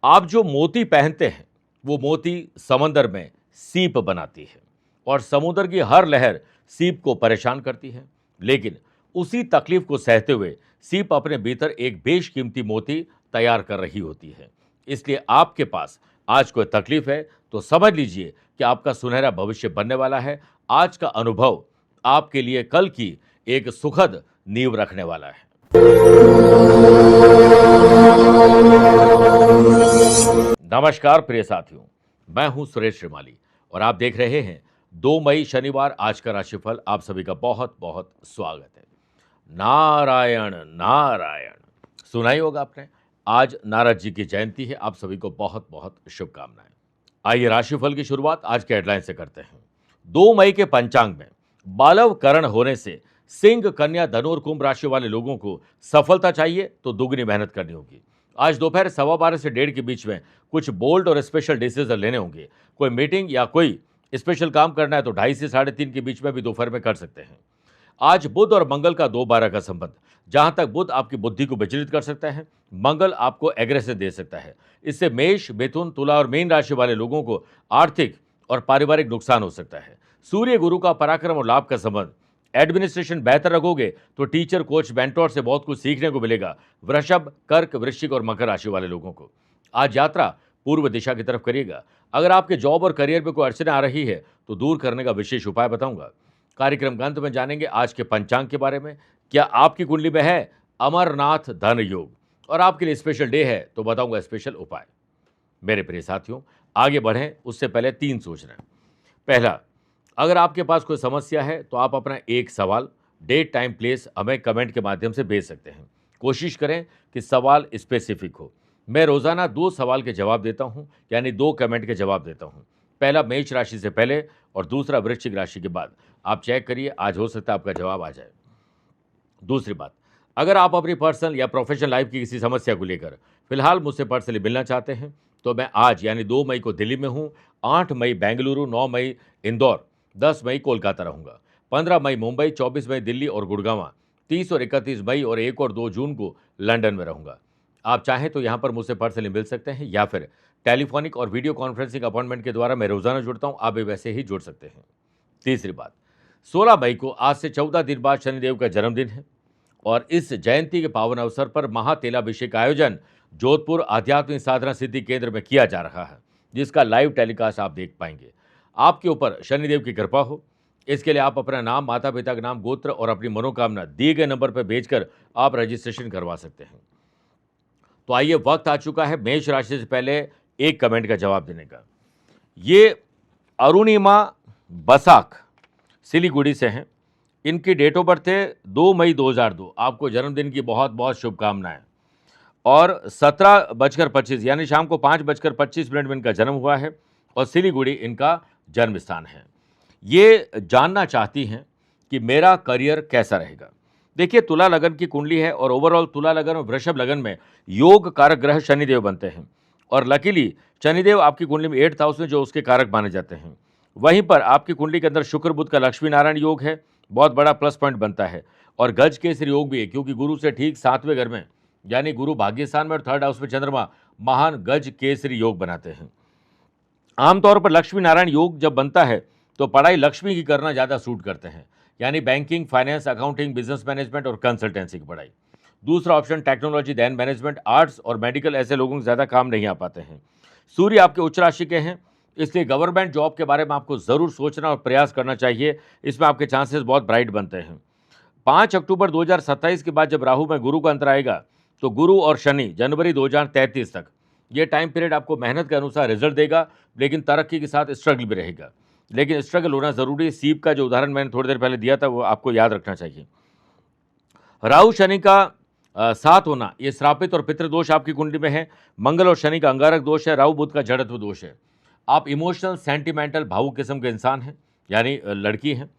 आप जो मोती पहनते हैं वो मोती समंदर में सीप बनाती है और समुद्र की हर लहर सीप को परेशान करती है। लेकिन उसी तकलीफ को सहते हुए सीप अपने भीतर एक बेशकीमती मोती तैयार कर रही होती है। इसलिए आपके पास आज कोई तकलीफ है तो समझ लीजिए कि आपका सुनहरा भविष्य बनने वाला है। आज का अनुभव आपके लिए कल की एक सुखद नींव रखने वाला है। नमस्कार प्रिय साथियों, मैं हूं सुरेश श्रीमाली और आप देख रहे हैं 2 मई शनिवार आज का राशिफल। आप सभी का बहुत बहुत स्वागत है। नारायण नारायण सुना ही होगा आपने। आज नारद जी की जयंती है। आप सभी को बहुत बहुत शुभकामनाएं। आइए राशिफल की शुरुआत आज के हेडलाइन से करते हैं। 2 मई के पंचांग में बालव करण होने से सिंह, कन्या, धनु और कुंभ राशि वाले लोगों को सफलता चाहिए तो दुगनी मेहनत करनी होगी। आज दोपहर 12:15 से 1:30 के बीच में कुछ बोल्ड और स्पेशल डिसीजन लेने होंगे। कोई मीटिंग या कोई स्पेशल काम करना है तो 2:30 से 3:30 के बीच में भी दोपहर में कर सकते हैं। आज बुध और मंगल का 2-12 का संबंध। जहां तक बुध आपकी बुद्धि को विचलित कर सकता है, मंगल आपको एग्रेशन दे सकता है। इससे मेष, मिथुन, तुला और मीन राशि वाले लोगों को आर्थिक और पारिवारिक नुकसान हो सकता है। सूर्य गुरु का पराक्रम और लाभ का संबंध। एडमिनिस्ट्रेशन बेहतर रखोगे तो टीचर, कोच, मेंटोर से बहुत कुछ सीखने को मिलेगा। वृषभ, कर्क, वृश्चिक और मकर राशि वाले लोगों को आज यात्रा पूर्व दिशा की तरफ करिएगा। अगर आपके जॉब और करियर में कोई अड़चने आ रही है तो दूर करने का विशेष उपाय बताऊंगा। कार्यक्रम के अंत में जानेंगे आज के पंचांग के बारे में। क्या आपकी कुंडली में है अमरनाथ धन योग और आपके लिए स्पेशल डे है तो बताऊंगा स्पेशल उपाय। मेरे प्रिय साथियों, आगे बढ़ें उससे पहले 3 सूचनाएं। पहला, अगर आपके पास कोई समस्या है तो आप अपना एक सवाल, डेट, टाइम, प्लेस हमें कमेंट के माध्यम से भेज सकते हैं। कोशिश करें कि सवाल स्पेसिफिक हो। मैं रोजाना 2 सवाल के जवाब देता हूं, यानी 2 कमेंट के जवाब देता हूं। पहला मेष राशि से पहले और दूसरा वृश्चिक राशि के बाद। आप चेक करिए, आज हो सकता है आपका जवाब आ जाए। दूसरी बात, अगर आप अपनी पर्सनल या प्रोफेशनल लाइफ की किसी समस्या को लेकर फिलहाल मुझसे पर्सनली मिलना चाहते हैं तो मैं आज यानी 2 मई को दिल्ली में हूं, 8 मई बेंगलुरु, 9 मई इंदौर, 10 मई कोलकाता रहूंगा, 15 मई मुंबई, 24 मई दिल्ली और गुड़गांव, 30 और 31 मई और 1 और 2 जून को लंदन में रहूंगा। आप चाहें तो यहां पर मुझसे पर्सनली मिल सकते हैं या फिर टेलीफोनिक और वीडियो कॉन्फ्रेंसिंग अपॉइंटमेंट के द्वारा मैं रोजाना जुड़ता हूं, आप भी वैसे ही जुड़ सकते हैं। तीसरी बात, 16 मई को आज से 14 दिन बाद शनिदेव का जन्मदिन है और इस जयंती के पावन अवसर पर महातेलाभिषेक का आयोजन जोधपुर आध्यात्मिक साधना सिद्धि केंद्र में किया जा रहा है, जिसका लाइव टेलीकास्ट आप देख पाएंगे। आपके ऊपर शनिदेव की कृपा हो, इसके लिए आप अपना नाम, माता पिता का नाम, गोत्र और अपनी मनोकामना दिए गए नंबर पर भेजकर आप रजिस्ट्रेशन करवा सकते हैं। तो आइए, वक्त आ चुका है मेष राशि से पहले एक कमेंट का जवाब देने का। ये अरुणिमा बसाक सिलीगुड़ी से हैं। इनकी डेट ऑफ बर्थ है 2 मई 2002। आपको जन्मदिन की बहुत बहुत शुभकामनाएं। और 17:25 यानी शाम को 5:25 में इनका जन्म हुआ है और सिलीगुड़ी इनका जन्म स्थान है। ये जानना चाहती हैं कि मेरा करियर कैसा रहेगा। देखिए, तुला लगन की कुंडली है और ओवरऑल तुला लगन और वृषभ लगन में योग कारक ग्रह शनिदेव बनते हैं और लकीली शनिदेव आपकी कुंडली में 8th हाउस में जो उसके कारक माने जाते हैं। वहीं पर आपकी कुंडली के अंदर शुक्र बुध का लक्ष्मी नारायण योग है, बहुत बड़ा प्लस पॉइंट बनता है। और गज केसरी योग भी है क्योंकि गुरु से ठीक 7वें घर में यानी गुरु भाग्यस्थान में और 3rd हाउस में चंद्रमा महान गज केसरी योग बनाते हैं। आमतौर पर लक्ष्मी नारायण योग जब बनता है तो पढ़ाई लक्ष्मी की करना ज़्यादा सूट करते हैं, यानी banking, finance, accounting, business management और कंसल्टेंसी की पढ़ाई। दूसरा option technology, then management, arts और मेडिकल, ऐसे लोगों को ज़्यादा काम नहीं आ पाते हैं। सूर्य आपके उच्च राशि के हैं, इसलिए गवर्नमेंट जॉब के बारे में आपको ज़रूर सोचना और प्रयास करना चाहिए। इसमें आपके चांसेस बहुत ब्राइट बनते हैं। 5 अक्टूबर 2027 के बाद जब राहु में गुरु का अंतर आएगा तो गुरु और शनि जनवरी 2033 तक, ये टाइम पीरियड आपको मेहनत के अनुसार रिजल्ट देगा, लेकिन तरक्की के साथ स्ट्रगल भी रहेगा। लेकिन स्ट्रगल होना जरूरी है। सीप का जो उदाहरण मैंने थोड़ी देर पहले दिया था वो आपको याद रखना चाहिए। राहु शनि का साथ होना, ये श्रापित और पितृदोष आपकी कुंडली में है। मंगल और शनि का अंगारक दोष है। राहु बुध का जड़त्व दोष है। आप इमोशनल, सेंटिमेंटल, भावुक किस्म के इंसान हैं, यानी लड़की हैं,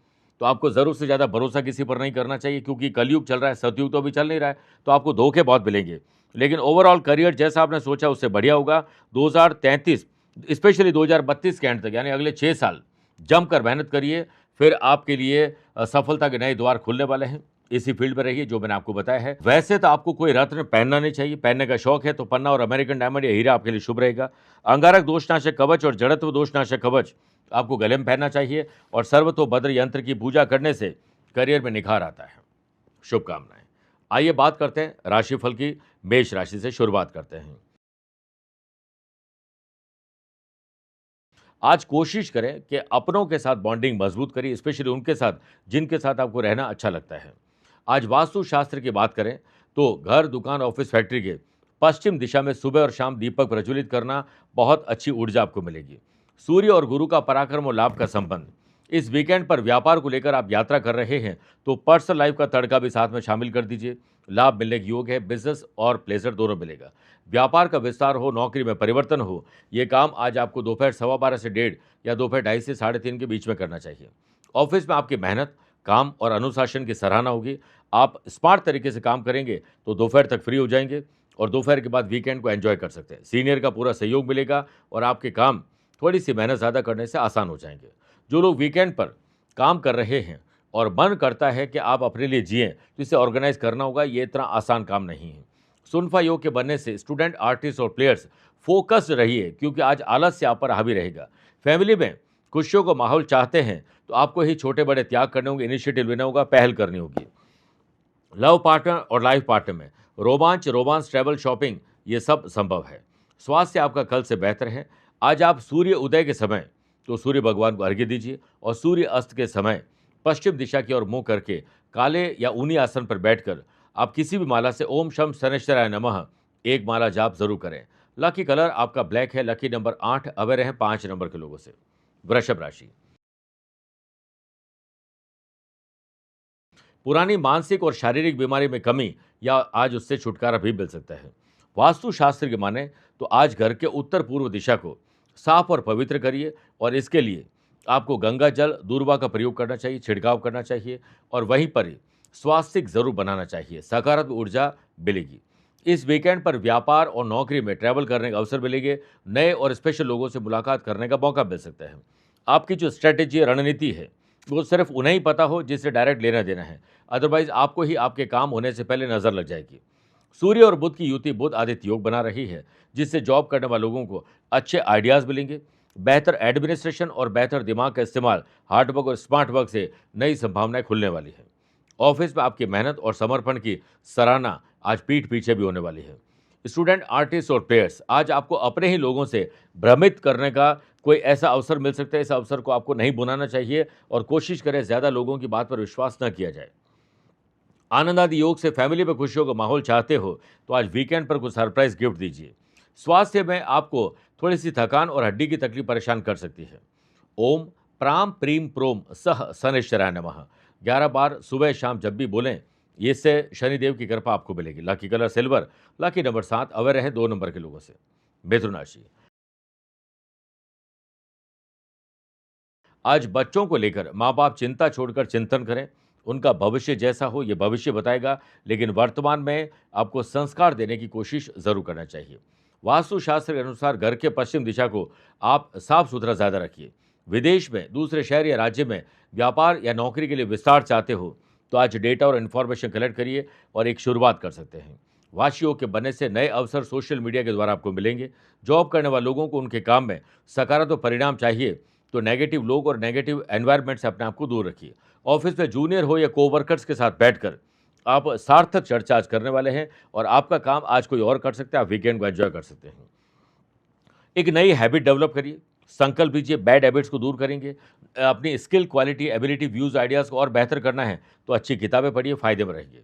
तो आपको ज़रूर से ज़्यादा भरोसा किसी पर नहीं करना चाहिए क्योंकि कलयुग चल रहा है, सतयुग तो अभी चल नहीं रहा है, तो आपको धोखे बहुत मिलेंगे। लेकिन ओवरऑल करियर जैसा आपने सोचा उससे बढ़िया होगा। 2033 स्पेशली 2032 के एंड तक यानी अगले 6 साल जमकर मेहनत करिए, फिर आपके लिए सफलता के नए द्वार खुलने वाले हैं। इसी फील्ड में रहिए जो मैंने आपको बताया है। वैसे तो आपको कोई रत्न पहनना नहीं चाहिए, पहनने का शौक है तो पन्ना और अमेरिकन डायमंड या हीरा आपके लिए शुभ रहेगा। अंगारक दोषनाशक कवच और जड़त्व दोषनाशक कवच आपको गले में पहनना चाहिए और सर्वतोभद्र यंत्र की पूजा करने से करियर में निखार आता है। शुभकामनाएं। आइए बात करते हैं राशिफल की। मेष राशि से शुरुआत करते हैं। आज कोशिश करें कि अपनों के साथ बॉन्डिंग मजबूत करिए, स्पेशली उनके साथ जिनके साथ आपको रहना अच्छा लगता है। आज वास्तु शास्त्र की बात करें तो घर, दुकान, ऑफिस, फैक्ट्री के पश्चिम दिशा में सुबह और शाम दीपक प्रज्वलित करना बहुत अच्छी ऊर्जा आपको मिलेगी। सूर्य और गुरु का पराक्रम और लाभ का संबंध। इस वीकेंड पर व्यापार को लेकर आप यात्रा कर रहे हैं तो पर्सनल लाइफ का तड़का भी साथ में शामिल कर दीजिए। लाभ मिलने के योग है, बिजनेस और प्लेजर दोनों मिलेगा। व्यापार का विस्तार हो, नौकरी में परिवर्तन हो, ये काम आज आपको दोपहर 12:15 से 1:30 या दोपहर 2:30 से 3:30 के बीच में करना चाहिए। ऑफिस में आपकी मेहनत, काम और अनुशासन की सराहना होगी। आप स्मार्ट तरीके से काम करेंगे तो दोपहर तक फ्री हो जाएंगे और दोपहर के बाद वीकेंड को एंजॉय कर सकते हैं। सीनियर का पूरा सहयोग मिलेगा और आपके काम थोड़ी सी मेहनत ज़्यादा करने से आसान हो जाएंगे। जो लोग वीकेंड पर काम कर रहे हैं और मन करता है कि आप अपने लिए जिएं तो इसे ऑर्गेनाइज करना होगा, ये इतना आसान काम नहीं है। सुनफा योग के बनने से स्टूडेंट, आर्टिस्ट और प्लेयर्स फोकस्ड रहिए क्योंकि आज आलस्य आप पर हावी रहेगा। फैमिली में खुशियों का माहौल चाहते हैं तो आपको ही छोटे बड़े त्याग करने होंगे, इनिशिएटिव लेना होगा, पहल करनी होगी। लव पार्टनर और लाइफ पार्टनर में रोमांस, ट्रैवल, शॉपिंग ये सब संभव है। स्वास्थ्य आपका कल से बेहतर है। आज आप सूर्य उदय के समय तो सूर्य भगवान को अर्घ्य दीजिए और सूर्य अस्त के समय पश्चिम दिशा की ओर मुंह करके काले या ऊनी आसन पर बैठकर आप किसी भी माला से ओम शम शनैश्चराय नमः एक माला जाप जरूर करें। लकी कलर आपका ब्लैक है। लकी नंबर 8 अवे रहें 5 नंबर के लोगों से। वृषभ राशि। पुरानी मानसिक और शारीरिक बीमारी में कमी या आज उससे छुटकारा भी मिल सकता है। वास्तु शास्त्र के माने तो आज घर के उत्तर पूर्व दिशा को साफ और पवित्र करिए और इसके लिए आपको गंगा जल, दूर्वा का प्रयोग करना चाहिए, छिड़काव करना चाहिए और वहीं पर ही स्वास्तिक जरूर बनाना चाहिए। सकारात्मक ऊर्जा मिलेगी। इस वीकेंड पर व्यापार और नौकरी में ट्रैवल करने का अवसर मिलेंगे। नए और स्पेशल लोगों से मुलाकात करने का मौका मिल सकता है। आपकी जो स्ट्रेटेजी, रणनीति है वो सिर्फ उन्हें ही पता हो जिससे डायरेक्ट लेना देना है, अदरवाइज आपको ही आपके काम होने से पहले नजर लग जाएगी। सूर्य और बुध की युति बुध आदित्य योग बना रही है जिससे जॉब करने वाले लोगों को अच्छे आइडियाज मिलेंगे। बेहतर एडमिनिस्ट्रेशन और बेहतर दिमाग का इस्तेमाल, हार्ड वर्क और स्मार्ट वर्क से नई संभावनाएं खुलने वाली है। ऑफिस में आपकी मेहनत और समर्पण की सराहना आज पीठ पीछे भी होने वाली है। स्टूडेंट, आर्टिस्ट और प्लेयर्स आज आपको अपने ही लोगों से भ्रमित करने का कोई ऐसा अवसर मिल सकता है। इस अवसर को आपको नहीं बुलाना चाहिए और कोशिश करें ज़्यादा लोगों की बात पर विश्वास न किया जाए। आनंद आदि योग से फैमिली में खुशियों का माहौल चाहते हो तो आज वीकेंड पर कुछ सरप्राइज गिफ्ट दीजिए। स्वास्थ्य में आपको थोड़ी सी थकान और हड्डी की तकलीफ परेशान कर सकती है। ओम प्राम प्रीम प्रोम सह शनैश्चराय नमः 11 बार सुबह शाम जब भी बोलें, इससे शनिदेव की कृपा आपको मिलेगी। Lucky colour silver. Lucky number 7 away रहे 2 नंबर के लोगों से। मिथुन राशि। आज बच्चों को लेकर माँ बाप चिंता छोड़कर चिंतन करें। उनका भविष्य जैसा हो ये भविष्य बताएगा, लेकिन वर्तमान में आपको संस्कार देने की कोशिश जरूर करना चाहिए। वास्तुशास्त्र के अनुसार घर के पश्चिम दिशा को आप साफ सुथरा ज़्यादा रखिए। विदेश में, दूसरे शहर या राज्य में व्यापार या नौकरी के लिए विस्तार चाहते हो तो आज डेटा और इन्फॉर्मेशन कलेक्ट करिए और एक शुरुआत कर सकते हैं। वाशियों के बनने से नए अवसर सोशल मीडिया के द्वारा आपको मिलेंगे। जॉब करने वाले लोगों को उनके काम में सकारात्मक परिणाम चाहिए तो नेगेटिव लोग और नेगेटिव एनवायरनमेंट से अपने आप को दूर रखिए। ऑफिस में जूनियर हो या कोवर्कर्स के साथ बैठकर आप सार्थक चर्चा आज करने वाले हैं और आपका काम आज कोई और कर सकते हैं। आप वीकेंड को एंजॉय कर सकते हैं। एक नई हैबिट डेवलप करिए, संकल्प लीजिए, बैड हैबिट्स को दूर करेंगे। अपनी skill, quality, ability, views, ideas को और बेहतर करना है तो अच्छी किताबें पढ़िए, फायदे में रहेंगे।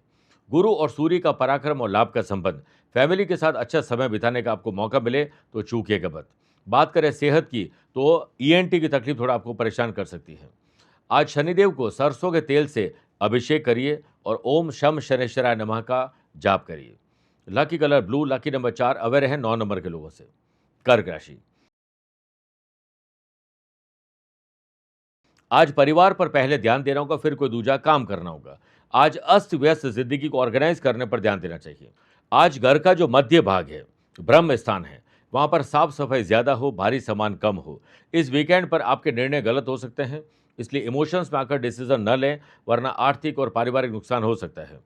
गुरु और सूर्य का पराक्रम और लाभ का संबंध। फैमिली के साथ अच्छा समय बिताने का आपको मौका मिले तो चूकिएगा मत। बात करें सेहत की तो ईएनटी की तकलीफ थोड़ा आपको परेशान कर सकती है। आज शनिदेव को सरसों के तेल से अभिषेक करिए और ओम शम शनैश्चराय नमः का जाप करिए। Lucky colour blue. Lucky number 4 away रहे 9 नंबर के लोगों से। कर्क राशि। आज परिवार पर पहले ध्यान देना होगा, फिर कोई दूजा काम करना होगा। आज अस्त व्यस्त जिंदगी को ऑर्गेनाइज करने पर ध्यान देना चाहिए। आज घर का जो मध्य भाग है, ब्रह्म स्थान है, वहां पर साफ सफाई ज्यादा हो, भारी सामान कम हो। इस वीकेंड पर आपके निर्णय गलत हो सकते हैं। इसलिए इमोशंस में आकर डिसीजन न लें, वरना आर्थिक और पारिवारिक नुकसान हो सकता है।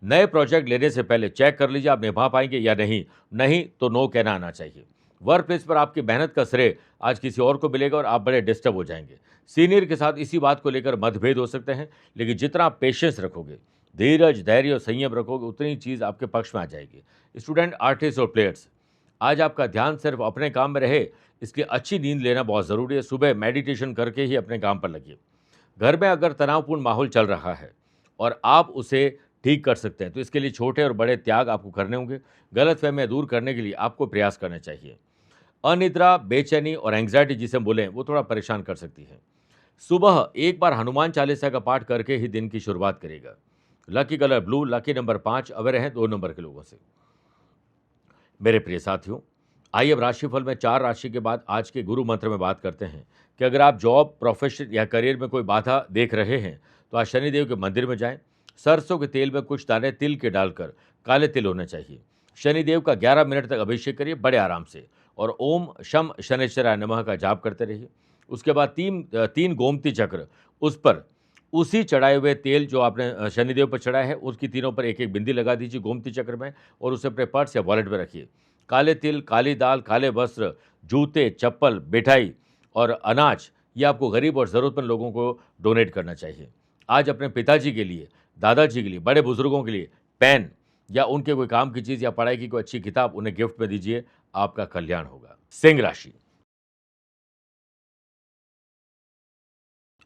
नए प्रोजेक्ट लेने से पहले चेक कर लीजिए आप निभा पाएंगे या नहीं, नहीं तो नो कहना आना चाहिए। वर्क प्लेस पर आपकी मेहनत का श्रेय आज किसी और को मिलेगा और आप बड़े डिस्टर्ब हो जाएंगे। सीनियर के साथ इसी बात को लेकर मतभेद हो सकते हैं, लेकिन जितना आप पेशेंस रखोगे, धीरज, धैर्य और संयम रखोगे, उतनी चीज़ आपके पक्ष में आ जाएगी। स्टूडेंट, आर्टिस्ट और प्लेयर्स, आज आपका ध्यान सिर्फ अपने काम में रहे, इसलिए अच्छी नींद लेना बहुत ज़रूरी है। सुबह मेडिटेशन करके ही अपने काम पर लगिए। घर में अगर तनावपूर्ण माहौल चल रहा है और आप उसे ठीक कर सकते हैं, तो इसके लिए छोटे और बड़े त्याग आपको करने होंगे। गलतफहमियां दूर करने के लिए आपको प्रयास करने चाहिए। अनिद्रा, बेचैनी और एंग्जाइटी जिसे हम बोलें, वो थोड़ा परेशान कर सकती है। सुबह एक बार हनुमान चालीसा का पाठ करके ही दिन की शुरुआत करेगा। Lucky colour blue, lucky number 5 aware हैं 2 नंबर के लोगों से। मेरे प्रिय साथियों, आइए अब राशिफल में 4 राशि के बाद आज के गुरु मंत्र में बात करते हैं कि अगर आप जॉब, प्रोफेशन या करियर में कोई बाधा देख रहे हैं, तो आज शनिदेव के मंदिर में जाएं। सरसों के तेल में कुछ दाने तिल के डालकर, काले तिल होने चाहिए। शनिदेव का 11 मिनट तक अभिषेक करिए बड़े आराम से, और ओम शम शनैश्चराय नमः का जाप करते रहिए। उसके बाद तीन गोमती चक्र, उस पर उसी चढ़ाए हुए तेल जो आपने शनिदेव पर चढ़ाया है, उसकी तीनों पर एक एक बिंदी लगा दीजिए गोमती चक्र में, और उसे अपने पर्स या वॉलेट में रखिए। काले तिल, काली दाल, काले वस्त्र, जूते, चप्पल, मिठाई और अनाज, ये आपको गरीब और ज़रूरतमंद लोगों को डोनेट करना चाहिए। आज अपने पिताजी के लिए, दादाजी के लिए, बड़े बुजुर्गों के लिए पेन या उनके कोई काम की चीज़ या पढ़ाई की कोई अच्छी किताब उन्हें गिफ्ट में दीजिए, आपका कल्याण होगा। सिंह राशि,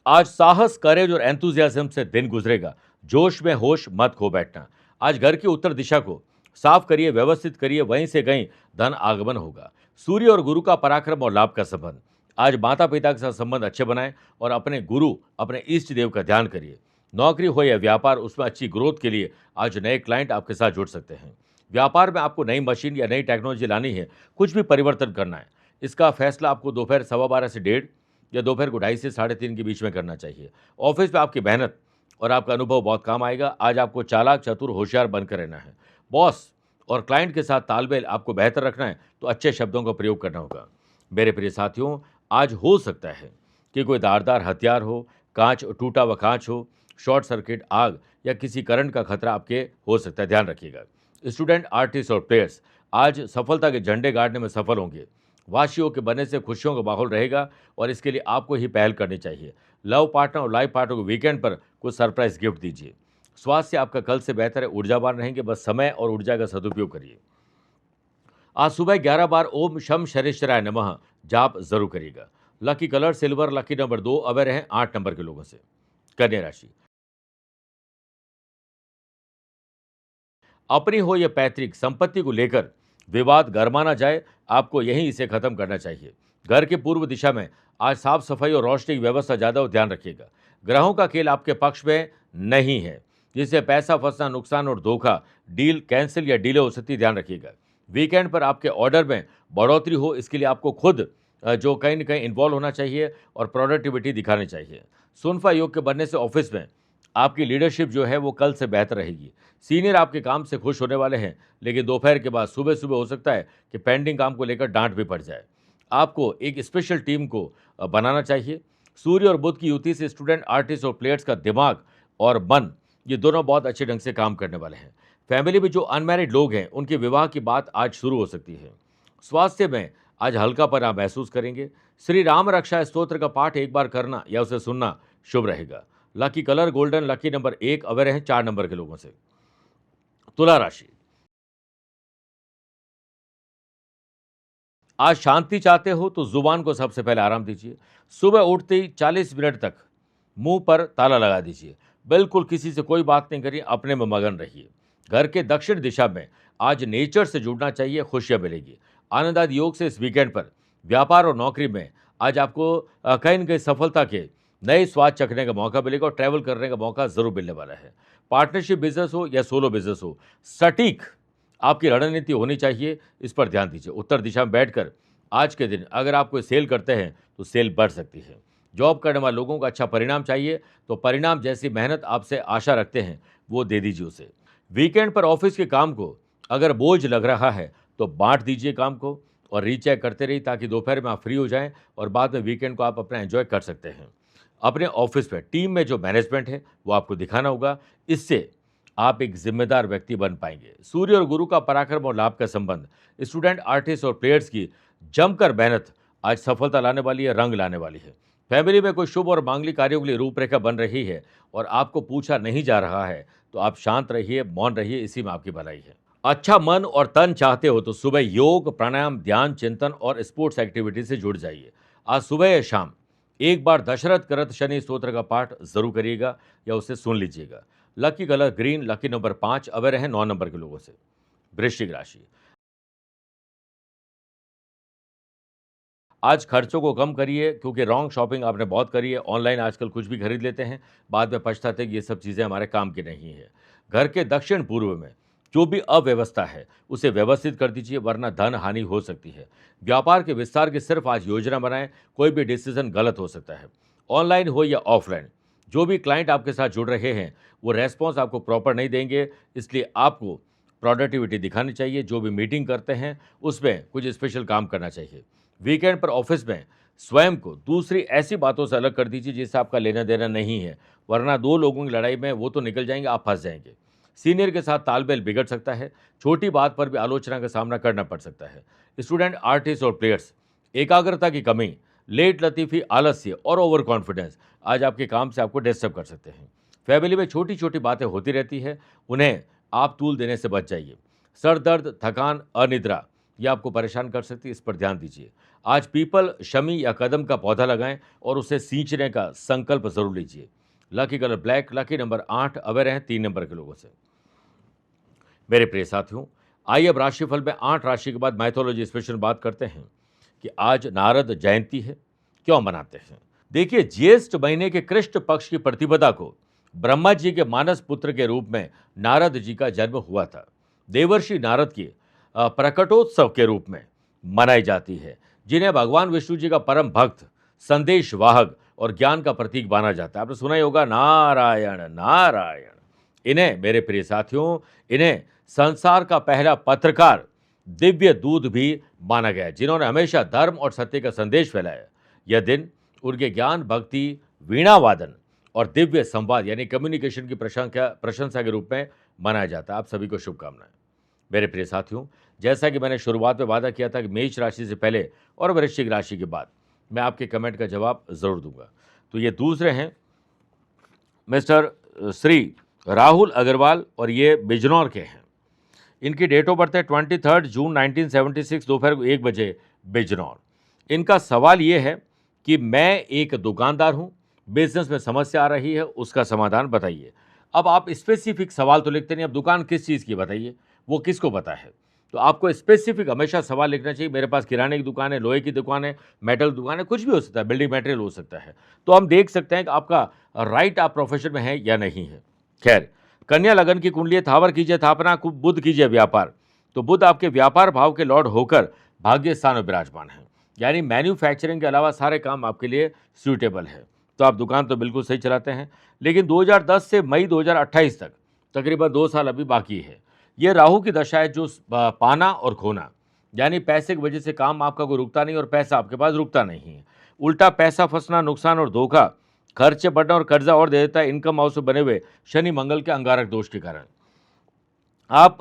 आज साहस, करेज और एंथुजियाज्म से दिन गुजरेगा। जोश में होश मत खो बैठना। आज घर की उत्तर दिशा को साफ करिए, व्यवस्थित करिए, वहीं से कहीं धन आगमन होगा। सूर्य और गुरु का पराक्रम और लाभ का संबंध, आज माता पिता के साथ संबंध अच्छे बनाएं और अपने गुरु, अपने इष्ट देव का ध्यान करिए। नौकरी हो या व्यापार, उसमें अच्छी ग्रोथ के लिए आज नए क्लाइंट आपके साथ जुड़ सकते हैं। व्यापार में आपको नई मशीन या नई टेक्नोलॉजी लानी है, कुछ भी परिवर्तन करना है, इसका फैसला आपको दोपहर 12:15 से 1:30 या दोपहर को 2:30 से 3:30 के बीच में करना चाहिए। ऑफिस में आपकी मेहनत और आपका अनुभव बहुत काम आएगा। आज आपको चालाक, चतुर, होशियार बनकर रहना है। बॉस और क्लाइंट के साथ तालमेल आपको बेहतर रखना है, तो अच्छे शब्दों का प्रयोग करना होगा। मेरे प्रिय साथियों, आज हो सकता है कि कोई धारदार हथियार हो, कांच, टूटा हुआ कांच हो, शॉर्ट सर्किट, आग या किसी करंट का खतरा आपके हो सकता है, ध्यान रखिएगा। स्टूडेंट, आर्टिस्ट और प्लेयर्स, आज सफलता के झंडे गाड़ने में सफल होंगे। वाशियों के बनने से खुशियों का माहौल रहेगा और इसके लिए आपको ही पहल करनी चाहिए। लव पार्टनर और लाइफ पार्टनर को वीकेंड पर कुछ सरप्राइज गिफ्ट दीजिए। स्वास्थ्य आपका कल से बेहतर है, ऊर्जावान रहेंगे, बस समय और ऊर्जा का सदुपयोग करिए। आज सुबह 11 बार ओम शम शनेश्वराय नमः जाप जरूर करिएगा। Lucky colour silver, lucky number 2 aware हैं 8 नंबर के लोगों से। कन्या राशि, अपनी हो या पैतृक संपत्ति को लेकर विवाद गरमा ना जाए, आपको यहीं इसे खत्म करना चाहिए। घर के पूर्व दिशा में आज साफ सफाई और रोशनी की व्यवस्था ज़्यादा और ध्यान रखिएगा। ग्रहों का खेल आपके पक्ष में नहीं है, जिससे पैसा फंसना, नुकसान और धोखा, डील कैंसिल या डिले हो सकती है, ध्यान रखिएगा। वीकेंड पर आपके ऑर्डर में बढ़ोतरी हो, इसके लिए आपको खुद जो कहीं न कहीं इन्वॉल्व होना चाहिए और प्रोडक्टिविटी दिखानी चाहिए। सुनफा योग के बनने से ऑफिस में आपकी लीडरशिप जो है वो कल से बेहतर रहेगी। सीनियर आपके काम से खुश होने वाले हैं, लेकिन दोपहर के बाद सुबह सुबह हो सकता है कि पेंडिंग काम को लेकर डांट भी पड़ जाए। आपको एक स्पेशल टीम को बनाना चाहिए। सूर्य और बुध की युति से स्टूडेंट, आर्टिस्ट और प्लेयर्स का दिमाग और मन, ये दोनों बहुत अच्छे ढंग से काम करने वाले हैं। फैमिली में जो अनमैरिड लोग हैं, उनके विवाह की बात आज शुरू हो सकती है। स्वास्थ्य में आज हल्कापन आप महसूस करेंगे। श्री राम रक्षा स्तोत्र का पाठ एक बार करना या उसे सुनना शुभ रहेगा। Lucky colour golden, lucky number 1 aware हैं 4 नंबर के लोगों से। तुला राशि, आज शांति चाहते हो तो जुबान को सबसे पहले आराम दीजिए। सुबह उठते ही 40 मिनट तक मुंह पर ताला लगा दीजिए। बिल्कुल किसी से कोई बात नहीं करिए, अपने में मगन रहिए। घर के दक्षिण दिशा में आज नेचर से जुड़ना चाहिए, खुशियां मिलेगी। आनंद आदि योग से इस वीकेंड पर व्यापार और नौकरी में आज आपको कहीं न कहीं सफलता के नए स्वाद चखने का मौका मिलेगा और ट्रैवल करने का मौका जरूर मिलने वाला है। पार्टनरशिप बिजनेस हो या सोलो बिजनेस हो, सटीक आपकी रणनीति होनी चाहिए, इस पर ध्यान दीजिए। उत्तर दिशा में बैठकर आज के दिन अगर आप कोई सेल करते हैं तो सेल बढ़ सकती है। जॉब करने वाले लोगों को अच्छा परिणाम चाहिए, तो परिणाम जैसी मेहनत आपसे आशा रखते हैं वो दे दीजिए उसे। वीकेंड पर ऑफिस के काम को अगर बोझ लग रहा है तो बांट दीजिए काम को और रीचेक करते रहिए, ताकि दोपहर में आप फ्री हो जाएं और बाद में वीकेंड को आप अपना एंजॉय कर सकते हैं। अपने ऑफिस में टीम में जो मैनेजमेंट है वो आपको दिखाना होगा। इससे आप एक जिम्मेदार व्यक्ति बन पाएंगे। सूर्य और गुरु का पराक्रम और लाभ का संबंध, स्टूडेंट, आर्टिस्ट और प्लेयर्स की जमकर मेहनत आज सफलता लाने वाली है, रंग लाने वाली है। फैमिली में कोई शुभ और मांगलिक कार्यों के लिए रूपरेखा बन रही है और आपको पूछा नहीं जा रहा है, तो आप शांत रहिए, मौन रहिए, इसी में आपकी भलाई है। अच्छा मन और तन चाहते हो तो सुबह योग, प्राणायाम, ध्यान, चिंतन और स्पोर्ट्स एक्टिविटी से जुड़ जाइए। आज सुबह या शाम एक बार दशरथ करत शनि स्तोत्र का पाठ जरूर करिएगा या उसे सुन लीजिएगा। Lucky colour green, lucky number 5, aware हैं 9 नंबर के लोगों से। वृश्चिक राशि, आज खर्चों को कम करिए क्योंकि रॉन्ग शॉपिंग आपने बहुत करी है। ऑनलाइन आजकल कुछ भी खरीद लेते हैं, बाद में पछताते हैं कि ये सब चीज़ें हमारे काम की नहीं है। घर के दक्षिण पूर्व में जो भी अव्यवस्था है उसे व्यवस्थित कर दीजिए, वरना धन हानि हो सकती है। व्यापार के विस्तार की सिर्फ आज योजना बनाएं, कोई भी डिसीजन गलत हो सकता है। ऑनलाइन हो या ऑफलाइन, जो भी क्लाइंट आपके साथ जुड़ रहे हैं वो रेस्पॉन्स आपको प्रॉपर नहीं देंगे, इसलिए आपको प्रोडक्टिविटी दिखानी चाहिए। जो भी मीटिंग करते हैं उसमें कुछ स्पेशल काम करना चाहिए। वीकेंड पर ऑफिस में स्वयं को दूसरी ऐसी बातों से अलग कर दीजिए जिससे आपका लेना देना नहीं है, वरना दो लोगों की लड़ाई में वो तो निकल जाएंगे, आप फंस जाएंगे। सीनियर के साथ तालमेल बिगड़ सकता है, छोटी बात पर भी आलोचना का सामना करना पड़ सकता है। स्टूडेंट, आर्टिस्ट और प्लेयर्स, एकाग्रता की कमी, लेट लतीफ़ी, आलस्य और ओवर कॉन्फिडेंस आज आपके काम से आपको डिस्टर्ब कर सकते हैं। फैमिली में छोटी छोटी बातें होती रहती है, उन्हें आप तूल देने से बच जाइए। सर दर्द, थकान, अनिद्रा ये आपको परेशान कर सकती है, इस पर ध्यान दीजिए। आज पीपल, शमी या कदम का पौधा लगाएं और उसे सींचने का संकल्प जरूर लीजिए। Lucky colour black, lucky number 8, aware हैं 3 नंबर के लोगों से। मेरे प्रिय साथियों, आइए अब राशिफल में 8 राशि के बाद मैथोलॉजी स्पेशल बात करते हैं कि आज नारद जयंती है, क्यों मनाते हैं। देखिए, ज्येष्ठ महीने के कृष्ण पक्ष की प्रतिपदा को ब्रह्मा जी के मानस पुत्र के रूप में नारद जी का जन्म हुआ था। देवर्षि नारद की प्रकटोत्सव के रूप में मनाई जाती है, जिन्हें भगवान विष्णु जी का परम भक्त, संदेश वाहक और ज्ञान का प्रतीक माना जाता है। आपने सुना ही होगा, नारायण नारायण। इन्हें, मेरे प्रिय साथियों, इन्हें संसार का पहला पत्रकार, दिव्य दूत भी माना गया है, जिन्होंने हमेशा धर्म और सत्य का संदेश फैलाया। यह दिन उनके ज्ञान, भक्ति, वीणा वादन और दिव्य संवाद यानी कम्युनिकेशन की प्रशंसा के रूप में मनाया जाता है। आप सभी को शुभकामनाएं। मेरे प्रिय साथियों, जैसा कि मैंने शुरुआत में वादा किया था कि मेष राशि से पहले और वृश्चिक राशि के बाद मैं आपके कमेंट का जवाब जरूर दूंगा। तो ये दूसरे हैं मिस्टर श्री राहुल अग्रवाल और ये बिजनौर के हैं। इनकी डेट ऑफ बर्थ है 23 जून 1976, दोपहर को 1 बजे, बिजनौर। इनका सवाल ये है कि मैं एक दुकानदार हूँ, बिजनेस में समस्या आ रही है, उसका समाधान बताइए। अब आप स्पेसिफिक सवाल तो लिखते नहीं, अब दुकान किस चीज़ की बताइए, वो किसको पता है। तो आपको स्पेसिफिक हमेशा सवाल लिखना चाहिए। मेरे पास किराने की दुकान है, लोहे की दुकान है, मेटल दुकान है, कुछ भी हो सकता है, बिल्डिंग मटेरियल हो सकता है। तो हम देख सकते हैं कि आपका राइट आप प्रोफेशन में है या नहीं है। खैर, कन्या लगन की कुंडली, थावर कीजिए स्थापना, बुध कीजिए व्यापार। तो बुध आपके व्यापार भाव के लॉर्ड होकर भाग्य स्थान में विराजमान है, यानी मैन्युफैक्चरिंग के अलावा सारे काम आपके लिए सूटेबल है। तो आप दुकान तो बिल्कुल सही चलाते हैं, लेकिन 2010 से मई 2028 तक तकरीबन 2 साल अभी बाकी है। ये राहु की दशा है, जो पाना और खोना, यानी पैसे की वजह से काम आपका कोई रुकता नहीं और पैसा आपके पास रुकता नहीं है। उल्टा पैसा फंसना, नुकसान और धोखा, खर्चे बढ़ना और कर्जा और दे देता है, इनकम हाउस में बने हुए शनि मंगल के अंगारक दोष के कारण। आप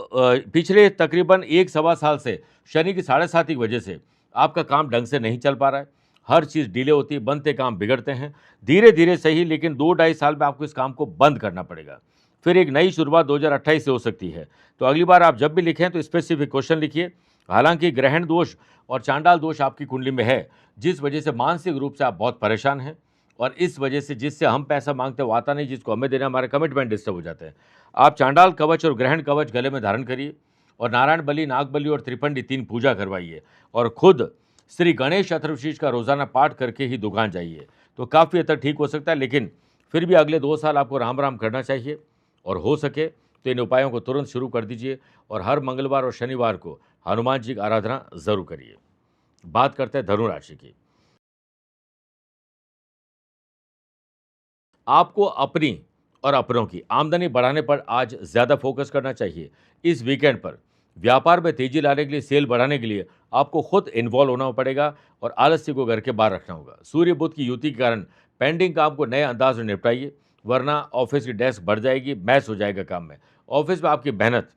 पिछले तकरीबन 1 सवा साल से शनि की 7.5 की वजह से आपका काम ढंग से नहीं चल पा रहा है, हर चीज़ डिले होती है, बनते काम बिगड़ते हैं। धीरे धीरे सही, लेकिन 2-2.5 साल में आपको इस काम को बंद करना पड़ेगा। फिर एक नई शुरुआत 2028 से हो सकती है। तो अगली बार आप जब भी लिखें तो स्पेसिफिक क्वेश्चन लिखिए। हालांकि ग्रहण दोष और चांडाल दोष आपकी कुंडली में है, जिस वजह से मानसिक रूप से आप बहुत परेशान हैं, और इस वजह से जिससे हम पैसा मांगते हैं वो आता नहीं, जिसको हमें देना, हमारे कमिटमेंट डिस्टर्ब हो जाते हैं। आप चांडाल कवच और ग्रहण कवच गले में धारण करिए और नारायण बलि, नाग बलि और त्रिपंडी 3 पूजा करवाइए, और खुद श्री गणेश अथर्वशीष का रोजाना पाठ करके ही दुकान जाइए, तो काफ़ी हद तक ठीक हो सकता है। लेकिन फिर भी अगले 2 साल आपको राम राम करना चाहिए, और हो सके तो इन उपायों को तुरंत शुरू कर दीजिए, और हर मंगलवार और शनिवार को हनुमान जी की आराधना जरूर करिए। बात करते हैं धनु राशि की। आपको अपनी और अपनों की आमदनी बढ़ाने पर आज ज़्यादा फोकस करना चाहिए। इस वीकेंड पर व्यापार में तेजी लाने के लिए, सेल बढ़ाने के लिए आपको खुद इन्वॉल्व होना पड़ेगा और आलस्य को घर के बाहर रखना होगा। सूर्य बुध की युति के कारण पेंडिंग काम को नए अंदाज में निपटाइए, वरना ऑफिस की डेस्क बढ़ जाएगी, मैस हो जाएगा काम में। ऑफिस में आपकी मेहनत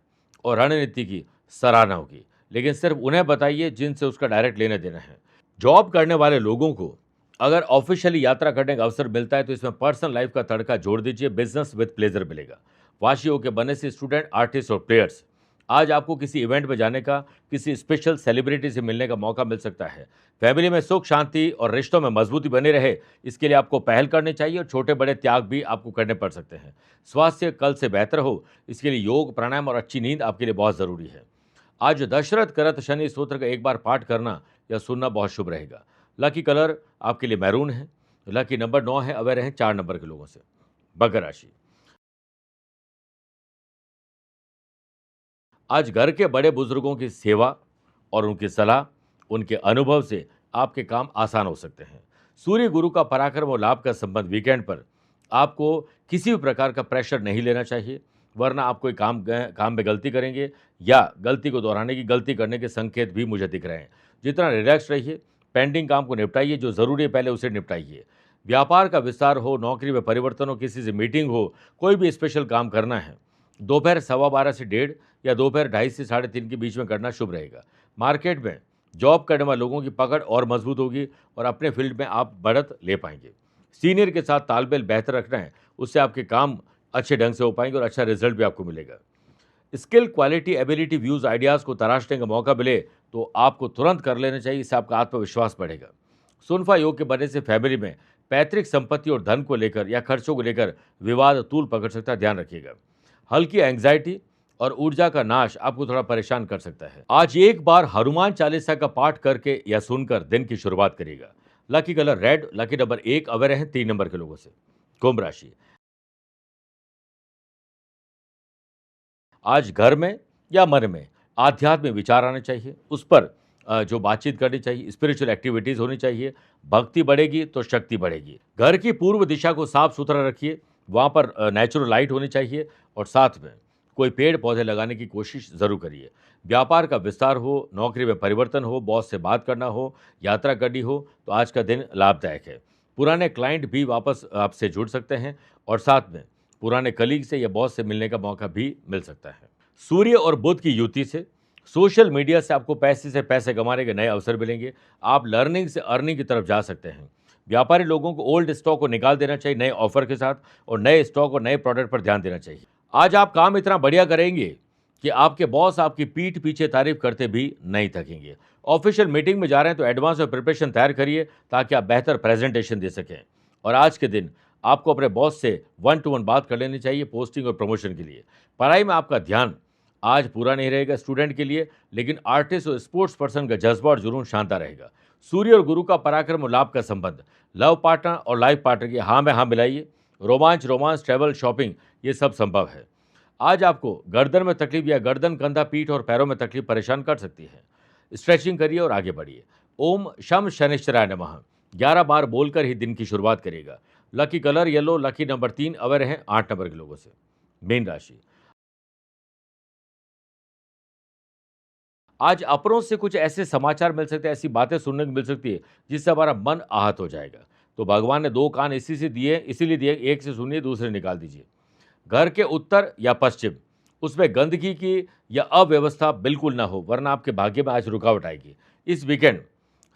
और रणनीति की सराहना होगी, लेकिन सिर्फ उन्हें बताइए जिनसे उसका डायरेक्ट लेना देना है। जॉब करने वाले लोगों को अगर ऑफिशियली यात्रा करने का अवसर मिलता है तो इसमें पर्सनल लाइफ का तड़का जोड़ दीजिए, बिजनेस विद प्लेजर मिलेगा। वाशी के बनने से स्टूडेंट, आर्टिस्ट और प्लेयर्स, आज आपको किसी इवेंट में जाने का, किसी स्पेशल सेलिब्रिटी से मिलने का मौका मिल सकता है। फैमिली में सुख शांति और रिश्तों में मजबूती बनी रहे, इसके लिए आपको पहल करनी चाहिए और छोटे बड़े त्याग भी आपको करने पड़ सकते हैं। स्वास्थ्य कल से बेहतर हो, इसके लिए योग, प्राणायाम और अच्छी नींद आपके लिए बहुत ज़रूरी है। आज दशरथ करत शनि स्तोत्र का एक बार पाठ करना या सुनना बहुत शुभ रहेगा। लकी कलर आपके लिए मैरून है। लकी नंबर 9 है। अवेयर रहें 4 नंबर के लोगों से। मकर राशि, आज घर के बड़े बुजुर्गों की सेवा और उनकी सलाह, उनके अनुभव से आपके काम आसान हो सकते हैं। सूर्य गुरु का पराक्रम और लाभ का संबंध, वीकेंड पर आपको किसी भी प्रकार का प्रेशर नहीं लेना चाहिए, वरना आप कोई काम में गलती करेंगे या गलती को दोहराने की, गलती करने के संकेत भी मुझे दिख रहे हैं। जितना रिलैक्स रहिए, पेंडिंग काम को निपटाइए, जो ज़रूरी है पहले उसे निपटाइए। व्यापार का विस्तार हो, नौकरी में परिवर्तन हो, किसी से मीटिंग हो, कोई भी स्पेशल काम करना है, दोपहर 12:15 से 1:30 या दोपहर 2:30 से 3:30 के बीच में करना शुभ रहेगा। मार्केट में जॉब करने वाले लोगों की पकड़ और मजबूत होगी और अपने फील्ड में आप बढ़त ले पाएंगे। सीनियर के साथ तालमेल बेहतर रखना है, उससे आपके काम अच्छे ढंग से हो पाएंगे और अच्छा रिजल्ट भी आपको मिलेगा। Skill, quality, ability, views, ideas को तराशने का मौका मिले तो आपको तुरंत कर लेना चाहिए, इससे आपका आत्मविश्वास बढ़ेगा। सुनफा योग के बनने से फैमिली में पैतृक संपत्ति और धन को लेकर या खर्चों को लेकर विवाद तूल पकड़ सकता है, ध्यान रखिएगा। हल्की एंग्जाइटी और ऊर्जा का नाश आपको थोड़ा परेशान कर सकता है। आज एक बार हनुमान चालीसा का पाठ करके या सुनकर दिन की शुरुआत करिएगा। Lucky colour red, lucky number 1, aware हैं 3 नंबर के लोगों से। कुंभ राशि, आज घर में या मन में आध्यात्मिक विचार आने चाहिए, उस पर जो बातचीत करनी चाहिए, स्पिरिचुअल एक्टिविटीज़ होनी चाहिए। भक्ति बढ़ेगी तो शक्ति बढ़ेगी। घर की पूर्व दिशा को साफ सुथरा रखिए, वहाँ पर नेचुरल लाइट होनी चाहिए और साथ में कोई पेड़ पौधे लगाने की कोशिश ज़रूर करिए। व्यापार का विस्तार हो, नौकरी में परिवर्तन हो, बॉस से बात करना हो, यात्रा करनी हो, तो आज का दिन लाभदायक है। पुराने क्लाइंट भी वापस आपसे जुड़ सकते हैं और साथ में पुराने कलीग से या बॉस से मिलने का मौका भी मिल सकता है। सूर्य और बुध की युति से सोशल मीडिया से आपको पैसे से पैसे कमाने के नए अवसर मिलेंगे। आप लर्निंग से अर्निंग की तरफ जा सकते हैं। व्यापारी लोगों को ओल्ड स्टॉक को निकाल देना चाहिए नए ऑफर के साथ और नए स्टॉक और नए प्रोडक्ट पर ध्यान देना चाहिए। आज आप काम इतना बढ़िया करेंगे कि आपके बॉस आपकी पीठ पीछे तारीफ करते भी नहीं थकेंगे। ऑफिशियल मीटिंग में जा रहे हैं तो एडवांस में प्रिपरेशन तैयार करिए ताकि आप बेहतर प्रेजेंटेशन दे सकें। और आज के दिन आपको अपने बॉस से 1 to 1 बात कर लेनी चाहिए पोस्टिंग और प्रमोशन के लिए। पढ़ाई में आपका ध्यान आज पूरा नहीं रहेगा स्टूडेंट के लिए, लेकिन आर्टिस्ट और स्पोर्ट्स पर्सन का जज्बा और जुनून शानदार रहेगा। सूर्य और गुरु का पराक्रम और लाभ का संबंध, लव पार्टनर और लाइफ पार्टनर की हाँ में हाँ मिलाइए। रोमांस, ट्रैवल, शॉपिंग, ये सब संभव है। आज आपको गर्दन में तकलीफ या गर्दन, कंधा, पीठ और पैरों में तकलीफ परेशान कर सकती है। स्ट्रेचिंग करिए और आगे बढ़िए। ओम शम शनिश्चराय नमः 11 बार बोलकर ही दिन की शुरुआत करिएगा। Lucky colour yellow, lucky number 3, aware हैं 8 नंबर के लोगों से। मीन राशि, आज अपनों से कुछ ऐसे समाचार मिल सकते हैं, ऐसी बातें सुनने को मिल सकती है जिससे हमारा मन आहत हो जाएगा। तो भगवान ने 2 कान इसीलिए दिए, एक से सुनिए, दूसरे निकाल दीजिए। घर के उत्तर या पश्चिम, उसमें गंदगी की या अव्यवस्था बिल्कुल ना हो, वरना आपके भाग्य में आज रुकावट आएगी। इस वीकेंड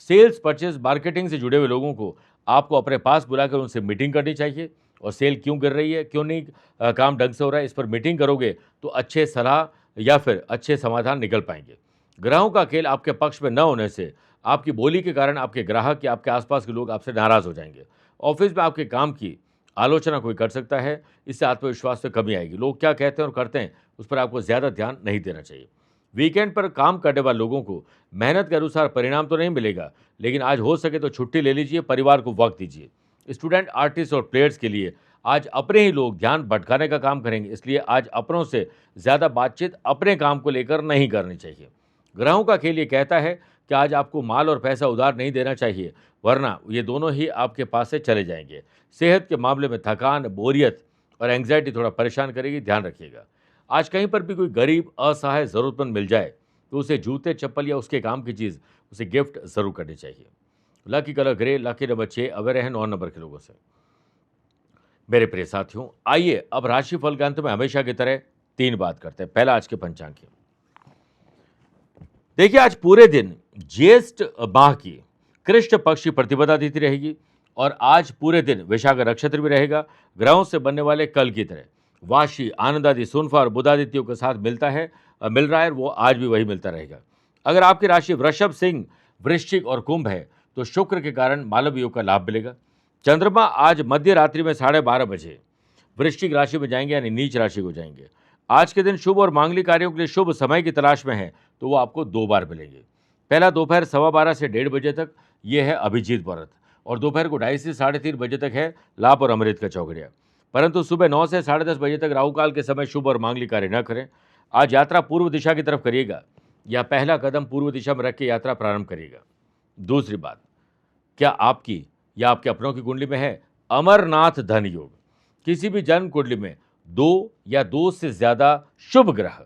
सेल्स, परचेज, मार्केटिंग से जुड़े हुए लोगों को आपको अपने पास बुलाकर उनसे मीटिंग करनी चाहिए और सेल क्यों गिर रही है, क्यों नहीं काम ढंग से हो रहा है, इस पर मीटिंग करोगे तो अच्छे सलाह या फिर अच्छे समाधान निकल पाएंगे। ग्रहों का खेल आपके पक्ष में न होने से आपकी बोली के कारण आपके ग्राहक या आपके आसपास के लोग आपसे नाराज हो जाएंगे। ऑफिस में आपके काम की आलोचना कोई कर सकता है, इससे आत्मविश्वास में कमी आएगी। लोग क्या कहते हैं और करते हैं उस पर आपको ज़्यादा ध्यान नहीं देना चाहिए। वीकेंड पर काम करने वाले लोगों को मेहनत के अनुसार परिणाम तो नहीं मिलेगा, लेकिन आज हो सके तो छुट्टी ले लीजिए, परिवार को वक्त दीजिए। स्टूडेंट, आर्टिस्ट और प्लेयर्स के लिए आज अपने ही लोग ध्यान भटकाने का काम करेंगे, इसलिए आज अपनों से ज़्यादा बातचीत अपने काम को लेकर नहीं करनी चाहिए। ग्रहों का खेल ये कहता है कि आज आपको माल और पैसा उधार नहीं देना चाहिए, वरना ये दोनों ही आपके पास से चले जाएंगे। सेहत के मामले में थकान, बोरियत और एंग्जाइटी थोड़ा परेशान करेगी, ध्यान रखिएगा। आज कहीं पर भी कोई गरीब, असहाय, ज़रूरतमंद मिल जाए तो उसे जूते, चप्पल या उसके काम की चीज़ उसे गिफ्ट ज़रूर करनी चाहिए। Lucky colour grey, lucky number 6, aware हैं 9 नंबर के लोगों से। मेरे प्रिय साथियों, आइए अब राशिफल के अंत में हमेशा की तरह 3 बात करते हैं। पहला आज के पंचांग की। देखिए, आज पूरे दिन ज्येष्ठ माह की कृष्ण पक्ष की प्रतिपदा तिथि रहेगी और आज पूरे दिन विशाख नक्षत्र भी रहेगा। ग्रहों से बनने वाले कल की तरह वाशी, आनंद आदि, सुनफा और बुधादित्यों के साथ मिल रहा है, वो आज भी वही मिलता रहेगा। अगर आपकी राशि वृषभ, सिंह, वृश्चिक और कुंभ है तो शुक्र के कारण मालव योग का लाभ मिलेगा। चंद्रमा आज मध्य रात्रि में 12:30 बजे वृश्चिक राशि में जाएंगे, यानी नीच राशि को जाएंगे। आज के दिन शुभ और मांगलिक कार्यों के लिए शुभ समय की तलाश में है तो वो आपको 2 बार मिलेंगे। पहला दोपहर 12:15 से 1:30 बजे तक ये है अभिजीत व्रत, और दोपहर को 2:30 से 3:30 बजे तक है लाभ और अमृत का चौघड़िया। परंतु सुबह 9 से 10:30 बजे तक राहु काल के समय शुभ और मांगलिक कार्य न करें। आज यात्रा पूर्व दिशा की तरफ करिएगा या पहला कदम पूर्व दिशा में रख के यात्रा प्रारंभ करिएगा। दूसरी बात, क्या आपकी या आपके अपनों की कुंडली में है अमरनाथ धन योग? किसी भी जन्म कुंडली में 2 या 2 से ज्यादा शुभ ग्रह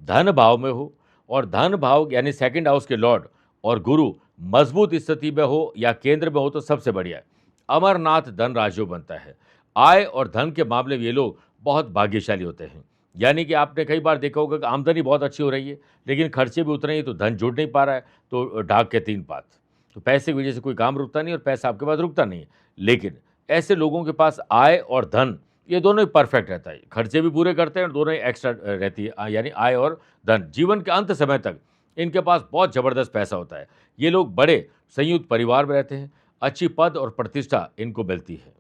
धन भाव में हो और धन भाव यानी सेकंड हाउस के लॉर्ड और गुरु मजबूत स्थिति में हो या केंद्र में हो तो सबसे बढ़िया है। अमरनाथ धन राजयोग बनता है। आय और धन के मामले में ये लोग बहुत भाग्यशाली होते हैं। यानी कि आपने कई बार देखा होगा कि आमदनी बहुत अच्छी हो रही है लेकिन खर्चे भी उतरे ही, तो धन जुड़ नहीं पा रहा है, तो ढाक के 3 पात। तो पैसे की वजह से कोई काम रुकता नहीं और पैसा आपके पास रुकता नहीं है। लेकिन ऐसे लोगों के पास आय और धन ये दोनों ही परफेक्ट रहता है, खर्चे भी पूरे करते हैं और दोनों ही एक्स्ट्रा रहती है, यानी आय और धन। जीवन के अंत समय तक इनके पास बहुत ज़बरदस्त पैसा होता है। ये लोग बड़े संयुक्त परिवार में रहते हैं, अच्छी पद और प्रतिष्ठा इनको मिलती है।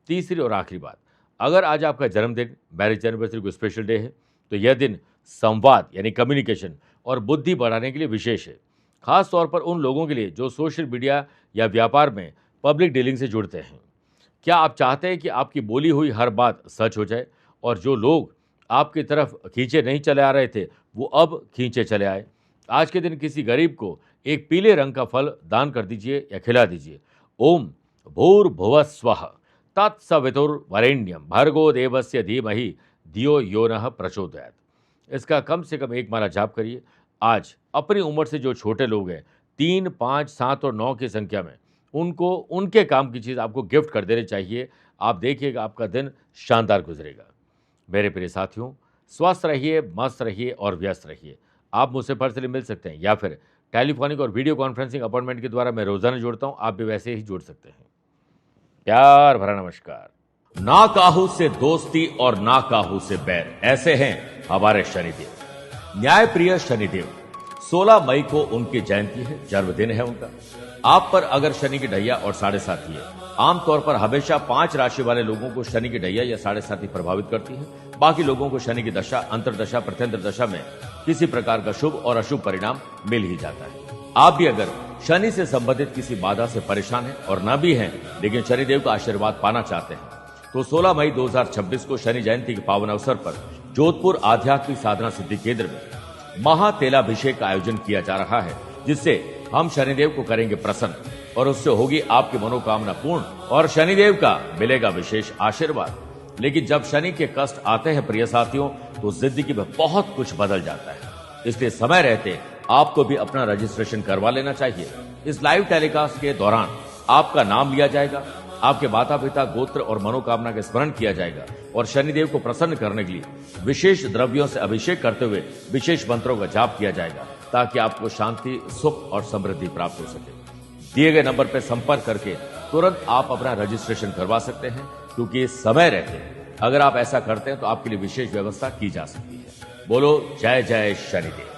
तीसरी और आखिरी बात, अगर आज आपका जन्मदिन, मैरिज एनिवर्सरी को स्पेशल डे है तो यह दिन संवाद यानी कम्युनिकेशन और बुद्धि बढ़ाने के लिए विशेष है। खास तौर पर उन लोगों के लिए जो सोशल मीडिया या व्यापार में पब्लिक डीलिंग से जुड़ते हैं। क्या आप चाहते हैं कि आपकी बोली हुई हर बात सच हो जाए और जो लोग आपकी तरफ खींचे नहीं चले आ रहे थे वो अब खींचे चले आए? आज के दिन किसी गरीब को एक पीले रंग का फल दान कर दीजिए या खिला दीजिए। ओम भूर्भुवः स्वः तत्सवितुर्वरेण्यम भर्गो देवस्य धीमहि धियो यो नः प्रचोदयात्। इसका कम से कम 1 माला जाप करिए। आज अपनी उम्र से जो छोटे लोग हैं 3, 5, 7 और 9 की संख्या में, उनको उनके काम की चीज़ आपको गिफ्ट कर देनी चाहिए। आप देखिएगा आपका दिन शानदार गुजरेगा। मेरे प्रिय साथियों, स्वस्थ रहिए, मस्त रहिए और व्यस्त रहिए। आप मुझसे पर्सनली मिल सकते हैं या फिर टेलीफोनिक और वीडियो कॉन्फ्रेंसिंग अपॉइंटमेंट के द्वारा मैं रोजाना जुड़ता हूं, आप भी वैसे ही जुड़ सकते हैं। प्यार भरा नमस्कार। ना काहू से दोस्ती और ना काहू से बैर, ऐसे हैं हमारे शनिदेव। न्यायप्रिय शनिदेव, 16 मई को उनकी जयंती है, जन्मदिन है उनका। आप पर अगर शनि की ढैया और 7.5 है, आमतौर पर हमेशा 5 राशि वाले लोगों को शनि की ढैया या 7.5 प्रभावित करती है। बाकी लोगों को शनि की दशा, अंतरदशा, प्रत्यंतर दशा में किसी प्रकार का शुभ और अशुभ परिणाम मिल ही जाता है। आप भी अगर शनि से संबंधित किसी बाधा से परेशान हैं और न भी हैं लेकिन शनिदेव का आशीर्वाद पाना चाहते हैं तो 16 मई 2026 को शनि जयंती के पावन अवसर पर जोधपुर आध्यात्मिक साधना सिद्धि केंद्र में महातेलाभिषेक का आयोजन किया जा रहा है, जिससे हम शनिदेव को करेंगे प्रसन्न और उससे होगी आपकी मनोकामना पूर्ण और शनिदेव का मिलेगा विशेष आशीर्वाद। लेकिन जब शनि के कष्ट आते हैं प्रिय साथियों तो जिंदगी में बहुत कुछ बदल जाता है। इसलिए समय रहते आपको भी अपना रजिस्ट्रेशन करवा लेना चाहिए। इस लाइव टेलीकास्ट के दौरान आपका नाम लिया जाएगा, आपके माता पिता, गोत्र और मनोकामना का स्मरण किया जाएगा और शनिदेव को प्रसन्न करने के लिए विशेष द्रव्यों से अभिषेक करते हुए विशेष मंत्रों का जाप किया जाएगा ताकि आपको शांति, सुख और समृद्धि प्राप्त हो सके। दिए गए नंबर पर संपर्क करके तुरंत आप अपना रजिस्ट्रेशन करवा सकते हैं, क्योंकि समय रहते अगर आप ऐसा करते हैं तो आपके लिए विशेष व्यवस्था की जा सकती है। बोलो जय जय शनिदेव।